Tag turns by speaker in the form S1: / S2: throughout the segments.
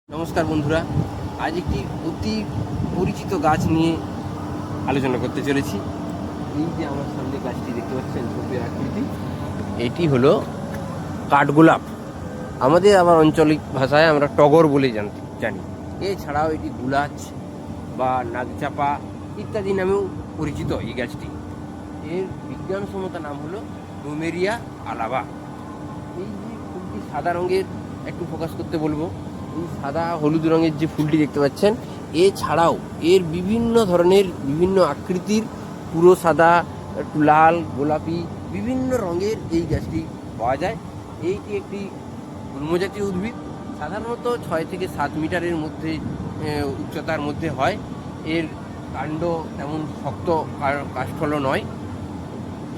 S1: নমস্কার বন্ধুরা, আজ একটি অতি পরিচিত গাছ নিয়ে আলোচনা করতে চলেছি। এই যে আমার সামনে গাছটি দেখতে পাচ্ছেন, ঝোপের আকৃতি, এটি হলো কাঠগোলাপ। আমাদের আবার আঞ্চলিক ভাষায় আমরা টগর বলে জানি। এছাড়াও এটি গুলাচ বা নাগচাপা ইত্যাদি নামেও পরিচিত এই গাছটি। এর বিজ্ঞানসম্মত নাম হলো প্লুমেরিয়া আলাবা। এই যে ফুলটি সাদা রঙের, একটু ফোকাস করতে বলবো। এই সাদা হলুদ রঙের যে ফুলটি দেখতে পাচ্ছেন, এছাড়াও এর বিভিন্ন ধরনের বিভিন্ন আকৃতির, পুরো সাদা, একটু লাল, গোলাপি, বিভিন্ন রঙের এই গাছটি পাওয়া যায়। এইটি একটি গুল্মজাতীয় উদ্ভিদ, সাধারণত 6 থেকে 7 মিটারের মধ্যে উচ্চতার মধ্যে হয়। এর কাণ্ড তেমন শক্ত কাষ্ঠল নয়।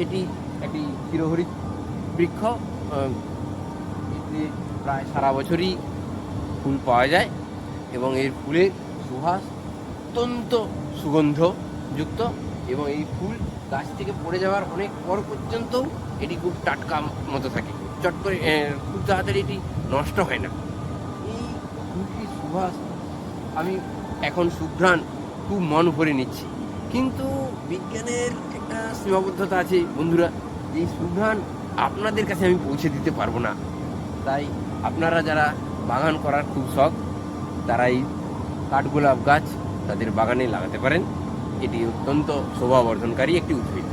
S1: এটি একটি চিরহরিৎ বৃক্ষ। এতে প্রায় সারা বছরই ফুল পাওয়া যায় এবং এর ফুলের সুবাস অত্যন্ত সুগন্ধযুক্ত, এবং এই ফুল গাছ থেকে পড়ে যাওয়ার অনেক পর পর্যন্ত এটি খুব টাটকা মতো থাকে। চট করে খুব তাড়াতাড়ি এটি নষ্ট হয় না। এই ফুলটির সুবাস আমি এখন সুঘ্রাণ খুব মন ভরে নিচ্ছি, কিন্তু বিজ্ঞানের একটা সীমাবদ্ধতা আছে বন্ধুরা। এই সুঘ্রাণ আপনাদের কাছে আমি পৌঁছে দিতে পারবো না। তাই আপনারা যারা বাগান করার খুব শখ, তারা এই কাঠগোলাপ গাছ তাদের বাগানে লাগাতে পারেন। এটি অত্যন্ত শোভাবর্ধনকারী একটি উদ্ভিদ।